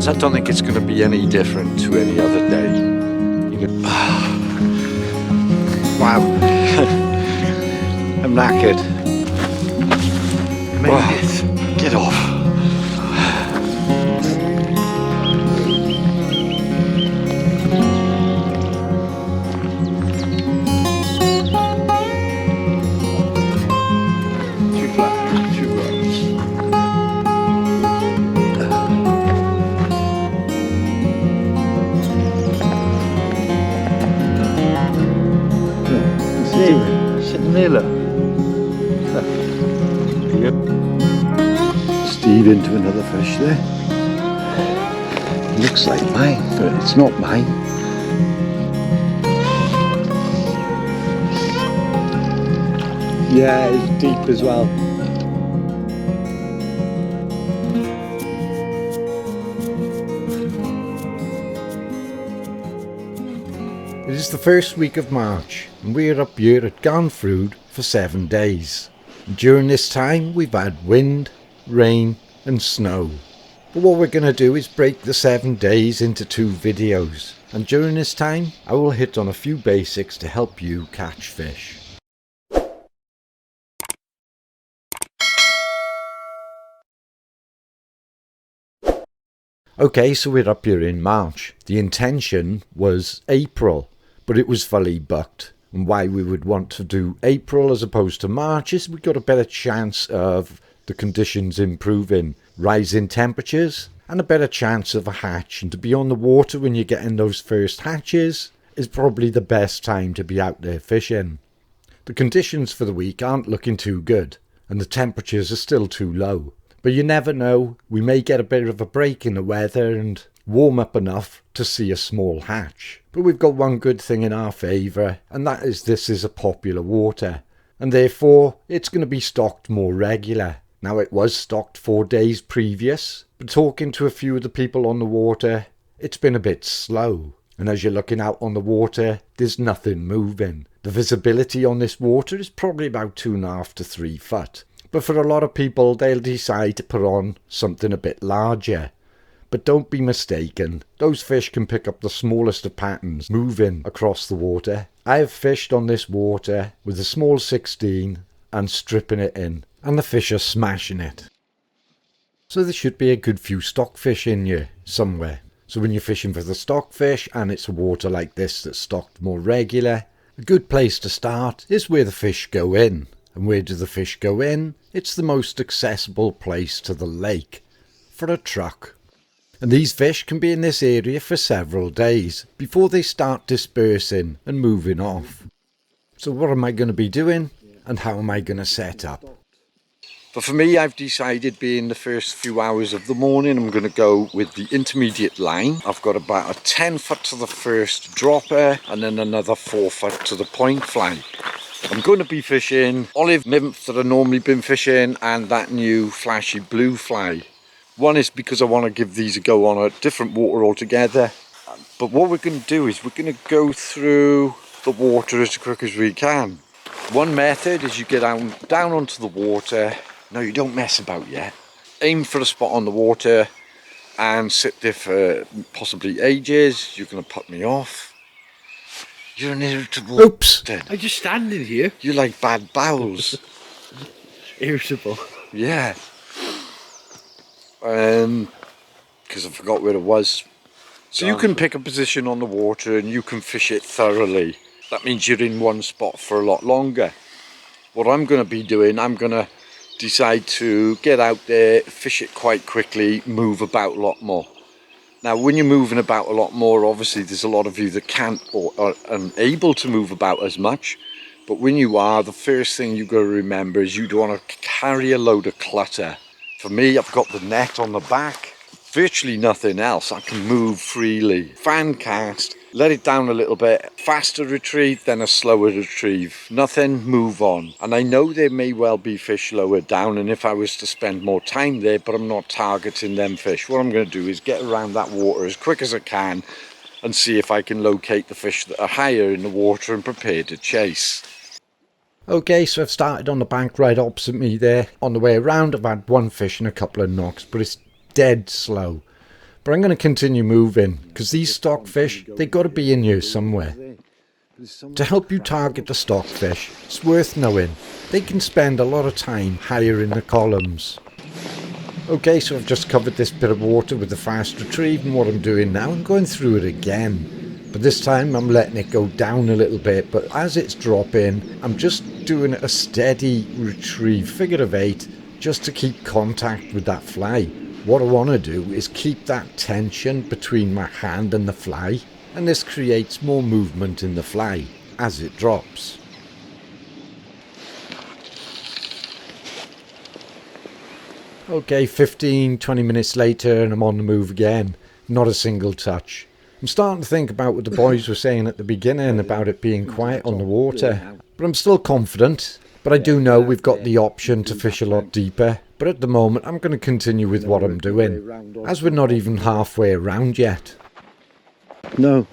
I don't think it's going to be any different to any other day. You know, wow. I'm knackered. Oh, get off. Steve into another fish there. Looks like mine, but it's not mine. Yeah, it's deep as well. It is the first week of March and we're up here at Garnfruit for 7 days. And during this time we've had wind, rain and snow. But what we're going to do is break the 7 days into 2 videos, and during this time I will hit on a few basics to help you catch fish. Okay, so we're up here in March. The intention was April, but it was fully booked. And why we would want to do April as opposed to March is we got a better chance of the conditions improving, rising temperatures, and a better chance of a hatch. And to be on the water when you're getting those first hatches is probably the best time to be out there fishing. The conditions for the week aren't looking too good, and the temperatures are still too low. But you never know, we may get a bit of a break in the weather and warm up enough to see a small hatch. But we've got one good thing in our favour, and that is this is a popular water, and therefore it's going to be stocked more regular. Now, it was stocked 4 days previous, but talking to a few of the people on the water, it's been a bit slow. And as you're looking out on the water, there's nothing moving. The visibility on this water is probably about 2.5 to 3 foot. But for a lot of people, they'll decide to put on something a bit larger. But don't be mistaken, those fish can pick up the smallest of patterns moving across the water. I have fished on this water with a small 16 and stripping it in, and the fish are smashing it. So there should be a good few stockfish in here somewhere. So when you're fishing for the stockfish and it's a water like this that's stocked more regular, a good place to start is where the fish go in. And where do the fish go in? It's the most accessible place to the lake, for a truck. And these fish can be in this area for several days before they start dispersing and moving off. So what am I going to be doing and how am I going to set up? But for me, I've decided being the first few hours of the morning, I'm going to go with the intermediate line. I've got about a 10 foot to the first dropper and then another 4 foot to the point fly. I'm going to be fishing olive nymph that I've normally been fishing and that new flashy blue fly. One is because I want to give these a go on a different water altogether. But what we're going to do is we're going to go through the water as quick as we can. One method is you get down onto the water. No, you don't mess about yet. Aim for a spot on the water and sit there for possibly ages. You're going to put me off. You're an irritable. Oops! I'm just standing here. You're like bad bowels. Irritable. Yeah. Because I forgot where it was. So you can pick a position on the water and you can fish it thoroughly. That means you're in one spot for a lot longer. What I'm going to be doing, I'm going to decide to get out there, fish it quite quickly, move about a lot more. Now, when you're moving about a lot more, obviously there's a lot of you that can't or are unable to move about as much. But when you are, the first thing you've got to remember is you don't want to carry a load of clutter. For me, I've got the net on the back. Virtually nothing else. I can move freely. Fan cast, let it down a little bit. Faster retrieve, then a slower retrieve. Nothing, move on. And I know there may well be fish lower down, and if I was to spend more time there, but I'm not targeting them fish. What I'm going to do is get around that water as quick as I can and see if I can locate the fish that are higher in the water and prepare to chase. Okay, so I've started on the bank right opposite me there. On the way around, I've had one fish and a couple of knocks, but it's dead slow. But I'm going to continue moving, because these stockfish, they got to be in here somewhere. To help you target the stockfish, it's worth knowing they can spend a lot of time higher in the columns. Okay, so I've just covered this bit of water with the fast retrieve, and what I'm doing now, I'm going through it again. But this time I'm letting it go down a little bit, but as it's dropping, I'm just doing a steady retrieve, figure of 8, just to keep contact with that fly. What I want to do is keep that tension between my hand and the fly, and this creates more movement in the fly as it drops. Okay, 15-20 minutes later and I'm on the move again. Not a single touch. I'm starting to think about what the boys were saying at the beginning about it being quiet on the water. But I'm still confident. But I do know we've got the option to fish a lot deeper. But at the moment I'm going to continue with what I'm doing, as we're not even halfway around yet. No.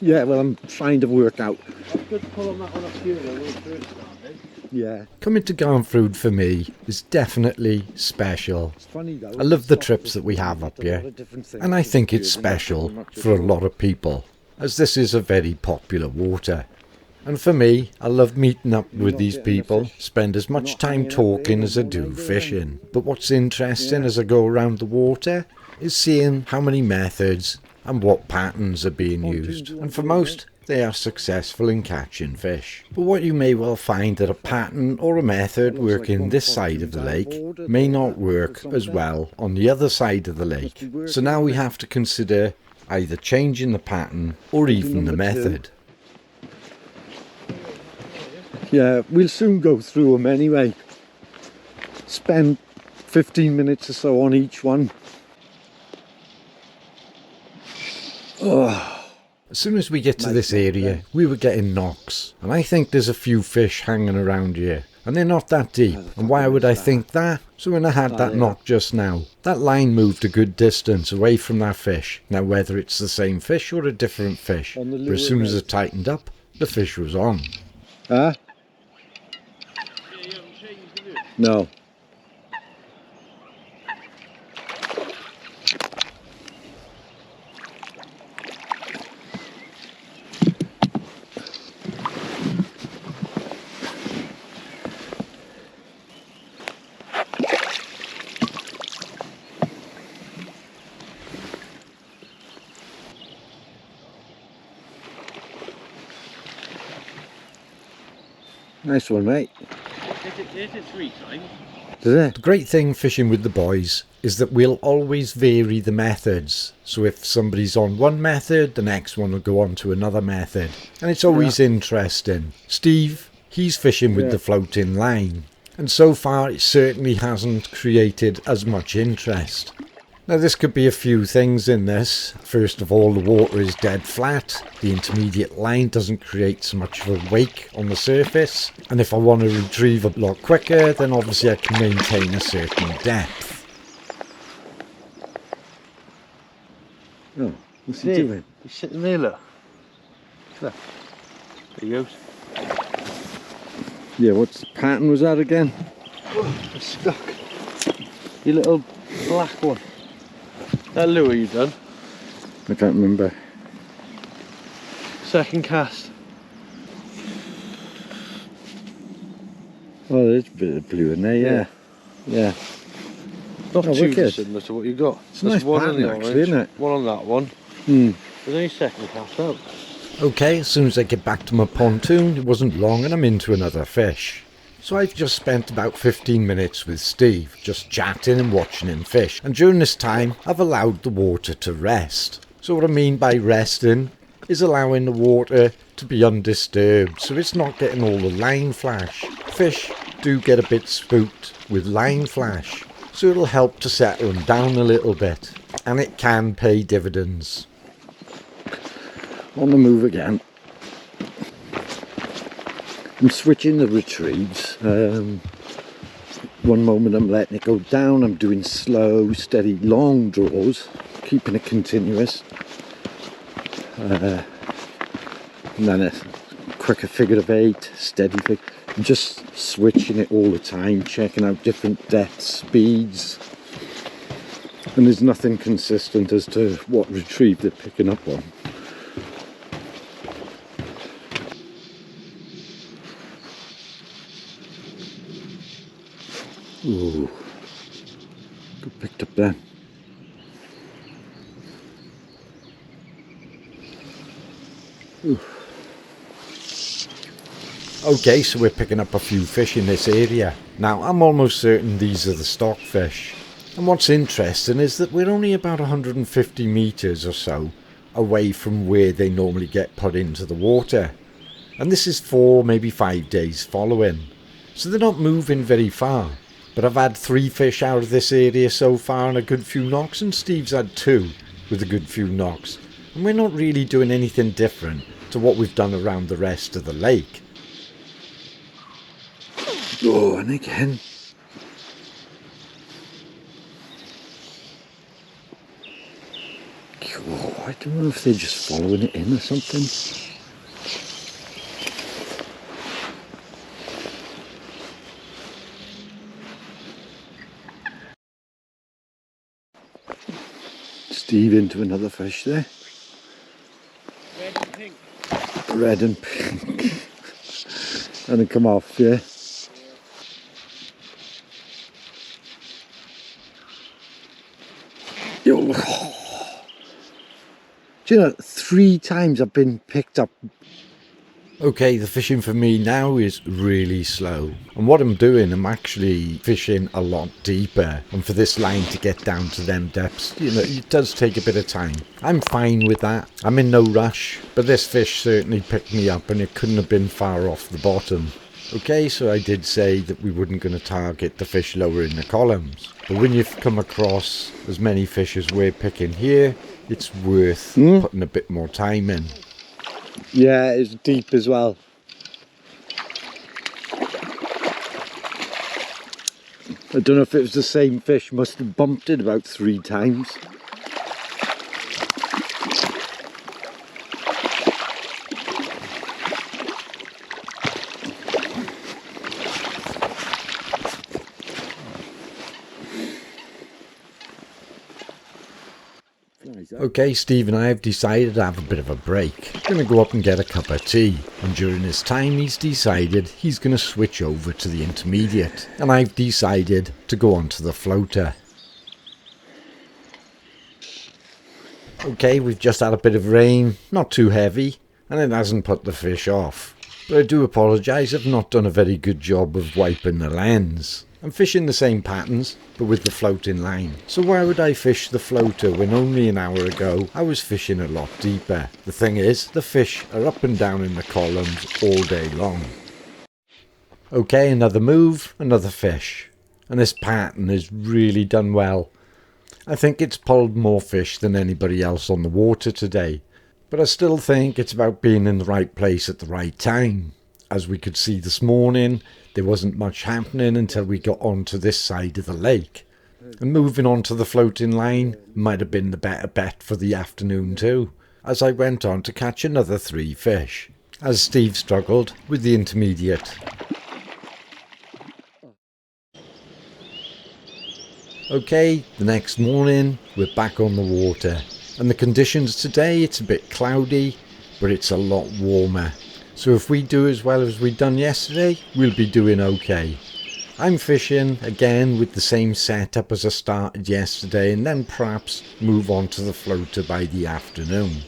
Yeah, well, I'm trying to work out. Good pull on that one up here when we first started. Yeah. Coming to Garnfruit for me is definitely special. It's funny though. I love the trips that we have up here, and I think it's special for a lot of people, as this is a very popular water. And for me, I love meeting up with these people, spend as much time talking as I do fishing. But what's interesting as I go around the water is seeing how many methods and what patterns are being used. And for most, they are successful in catching fish. But what you may well find that a pattern or a method working this side of the lake may not work as well on the other side of the lake. So now we have to consider either changing the pattern or even the method. Yeah, we'll soon go through them anyway. Spend 15 minutes or so on each one. As soon as we get to this area, we were getting knocks, and I think there's a few fish hanging around here, and they're not that deep. And why would I think that? So when I had that knock just now, that line moved a good distance away from that fish. Now whether it's the same fish or a different fish, but as soon as it tightened up, the fish was on. Huh? No. Nice one, mate. Hit it 3 times. Does it? The great thing fishing with the boys is that we'll always vary the methods. So if somebody's on one method, the next one will go on to another method. And it's always interesting. Steve, he's fishing with the floating line. And so far it certainly hasn't created as much interest. Now this could be a few things in this. First of all, the water is dead flat. The intermediate line doesn't create so much of a wake on the surface. And if I want to retrieve a lot quicker, then obviously I can maintain a certain depth. Oh, what's he doing? He's sitting there, look. There he goes. Yeah, what's the pattern was that again? Oh, it's stuck. Your little black one. That lure you done? I can't remember. Second cast. Oh, there's a bit of blue in there, yeah. Yeah. Not Oh, too wicked. dissimilar to what you got. It's a nice one on pattern the actually, orange, isn't it? one on that one. Hmm. There's only second cast out. Okay, as soon as I get back to my pontoon, it wasn't long and I'm into another fish. So I've just spent about 15 minutes with Steve, just chatting and watching him fish. And during this time, I've allowed the water to rest. So what I mean by resting is allowing the water to be undisturbed, so it's not getting all the line flash. Fish do get a bit spooked with line flash, so it'll help to settle them down a little bit. And it can pay dividends. On the move again. I'm switching the retrieves. One moment I'm letting it go down, I'm doing slow, steady, long draws, keeping it continuous. And then a quicker figure of 8, steady figure. I'm just switching it all the time, checking out different depth speeds. And there's nothing consistent as to what retrieve they're picking up on. Ooh, good picked up there. Ooh. Okay, so we're picking up a few fish in this area. Now, I'm almost certain these are the stockfish. And what's interesting is that we're only about 150 metres or so away from where they normally get put into the water. And this is 4, maybe 5 days following. So they're not moving very far. But I've had 3 fish out of this area so far and a good few knocks, and Steve's had 2 with a good few knocks. And we're not really doing anything different to what we've done around the rest of the lake. Oh, and again. Oh, I don't know if they're just following it in or something. Steve into another fish there. Red and pink. Red and pink. And then come off, yeah. Yo. Do you know, 3 times I've been picked up. Okay, the fishing for me now is really slow. And what I'm doing, I'm actually fishing a lot deeper. And for this line to get down to them depths, you know, it does take a bit of time. I'm fine with that. I'm in no rush. But this fish certainly picked me up and it couldn't have been far off the bottom. Okay, so I did say that we weren't going to target the fish lower in the columns. But when you've come across as many fish as we're picking here, it's worth putting a bit more time in. Yeah, it's deep as well. I don't know if it was the same fish, must have bumped it about 3 times. Okay, Steve and I have decided to have a bit of a break. Going to go up and get a cup of tea. And during this time he's decided he's going to switch over to the intermediate. And I've decided to go on to the floater. Okay, we've just had a bit of rain, not too heavy, and it hasn't put the fish off. But I do apologise, I've not done a very good job of wiping the lens. I'm fishing the same patterns, but with the floating line. So why would I fish the floater when only an hour ago I was fishing a lot deeper? The thing is, the fish are up and down in the columns all day long. Okay, another move, another fish. And this pattern has really done well. I think it's pulled more fish than anybody else on the water today. But I still think it's about being in the right place at the right time. As we could see this morning, there wasn't much happening until we got onto this side of the lake. And moving on to the floating line might have been the better bet for the afternoon too, as I went on to catch another 3 fish, as Steve struggled with the intermediate. Okay, the next morning we're back on the water, and the conditions today, it's a bit cloudy, but it's a lot warmer. So if we do as well as we done yesterday, we'll be doing okay. I'm fishing again with the same setup as I started yesterday, and then perhaps move on to the floater by the afternoon.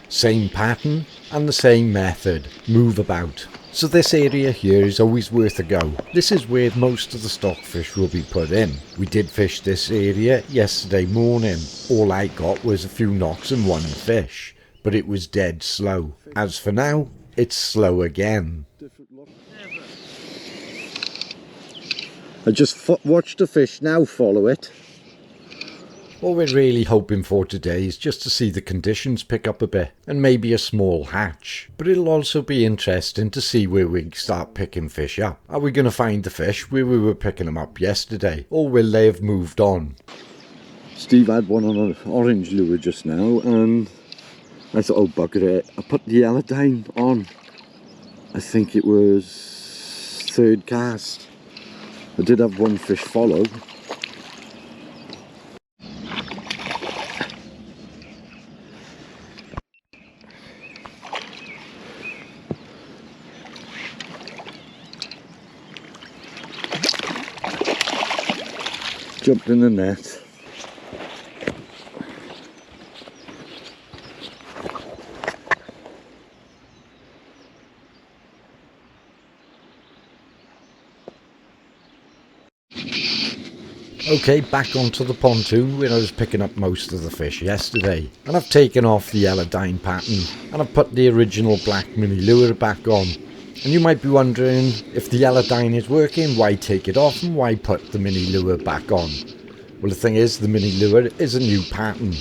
Same pattern and the same method, move about. So this area here is always worth a go. This is where most of the stockfish will be put in. We did fish this area yesterday morning. All I got was a few knocks and 1 fish, but it was dead slow. As for now, it's slow again. I just watched a fish now follow it. What we're really hoping for today is just to see the conditions pick up a bit, and maybe a small hatch. But it'll also be interesting to see where we start picking fish up. Are we going to find the fish where we were picking them up yesterday, or will they have moved on? Steve had one on an orange lure just now, and I thought, oh bugger it, I put the Elladyne on. I think it was 3rd cast. I did have 1 fish follow. jumped in the net. Okay, back onto the pontoon where I was picking up most of the fish yesterday. And I've taken off the Eladine pattern and I've put the original black mini lure back on. And you might be wondering, if the Eladine is working, why take it off and why put the mini lure back on? Well, the thing is, the mini lure is a new pattern.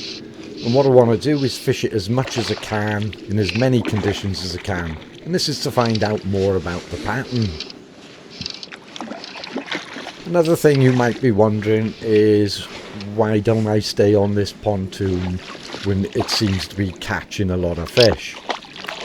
And what I want to do is fish it as much as I can, in as many conditions as I can. And this is to find out more about the pattern. Another thing you might be wondering is, why don't I stay on this pontoon when it seems to be catching a lot of fish?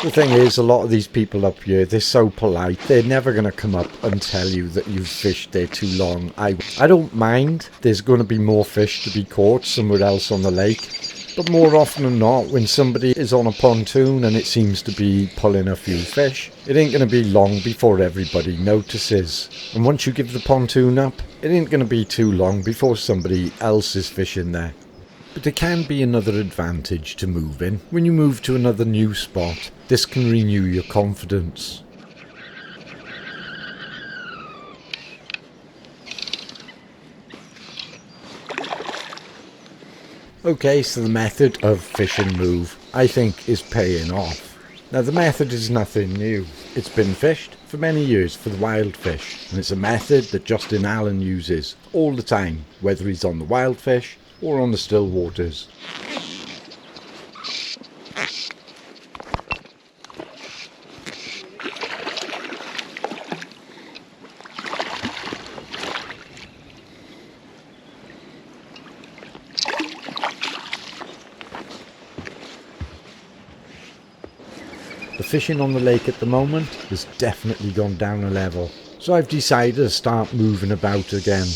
The thing is, a lot of these people up here, they're so polite, they're never going to come up and tell you that you've fished there too long. I don't mind, there's going to be more fish to be caught somewhere else on the lake. But more often than not, when somebody is on a pontoon and it seems to be pulling a few fish, it ain't going to be long before everybody notices. And once you give the pontoon up, it ain't going to be too long before somebody else is fishing there. But there can be another advantage to moving. When you move to another new spot, this can renew your confidence. Okay, so the method of fish and move, I think, is paying off. Now, the method is nothing new. It's been fished for many years for the wild fish, and it's a method that Justin Allen uses all the time, whether he's on the wild fish or on the still waters. The fishing on the lake at the moment has definitely gone down a level, so I've decided to start moving about again.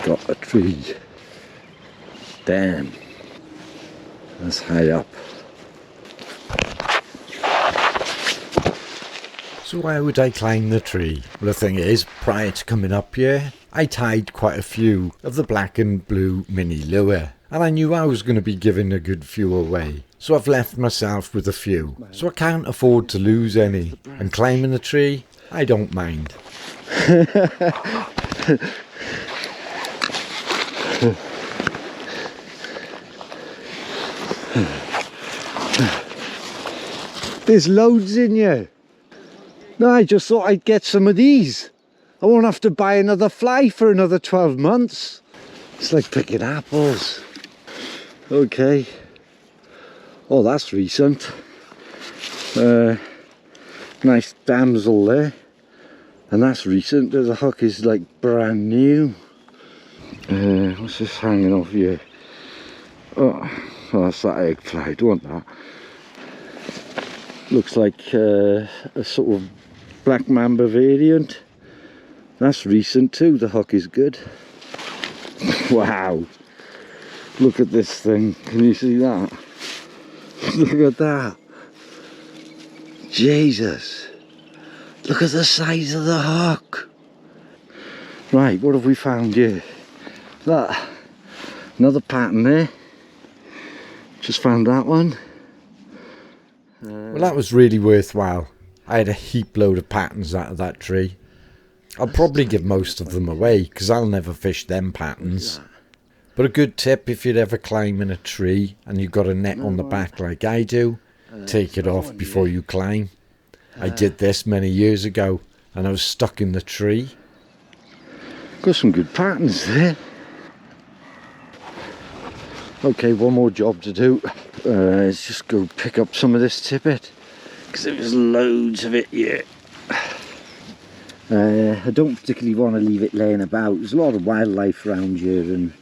Got a tree. Damn. That's high up. So why would I climb the tree? Well, the thing is, prior to coming up here, I tied quite a few of the black and blue mini lure. And I knew I was going to be giving a good few away. So I've left myself with a few. So I can't afford to lose any. And climbing the tree, I don't mind. There's loads in here. No, I just thought I'd get some of these. I won't have to buy another fly for another 12 months. It's like picking apples. Okay. Oh, that's recent. Nice damsel there. And that's recent. The hook is like brand new. What's this hanging off here? Oh, that's that egg fly. I don't want that. Looks like a sort of black mamba variant. That's recent too. The hook is good. Wow. Look at this thing. Can you see that? Look at that. Jesus. Look at the size of the hook. Right, what have we found here? That. Another pattern there. Just found that one. Well, that was really worthwhile. I had a heap load of patterns out of that tree. I'll probably give most of them away because I'll never fish them patterns. But a good tip, if you're ever climbing a tree and you've got a net on the back like I do, take it off before you climb. I did this many years ago and I was stuck in the tree. Got some good patterns there. Okay, one more job to do. Let's just go pick up some of this tippet because there's loads of it here. I don't particularly want to leave it laying about. There's a lot of wildlife around here and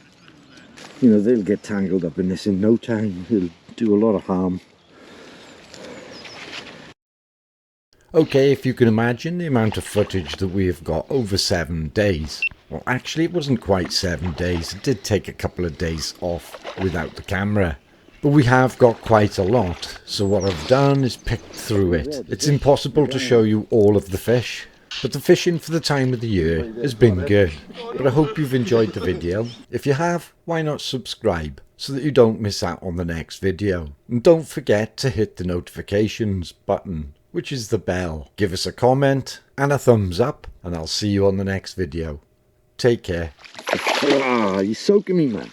you know they'll get tangled up in this in no time. It'll do a lot of harm. Okay, if you can imagine the amount of footage that we have got over 7 days. Well, actually it wasn't quite 7 days, it did take a couple of days off without the camera. But we have got quite a lot, so what I've done is picked through it. It's impossible to show you all of the fish, but the fishing for the time of the year has been good. But I hope you've enjoyed the video. If you have, why not subscribe so that you don't miss out on the next video. And don't forget to hit the notifications button, which is the bell. Give us a comment and a thumbs up, and I'll see you on the next video. Take care. Ah, you're soaking me, man.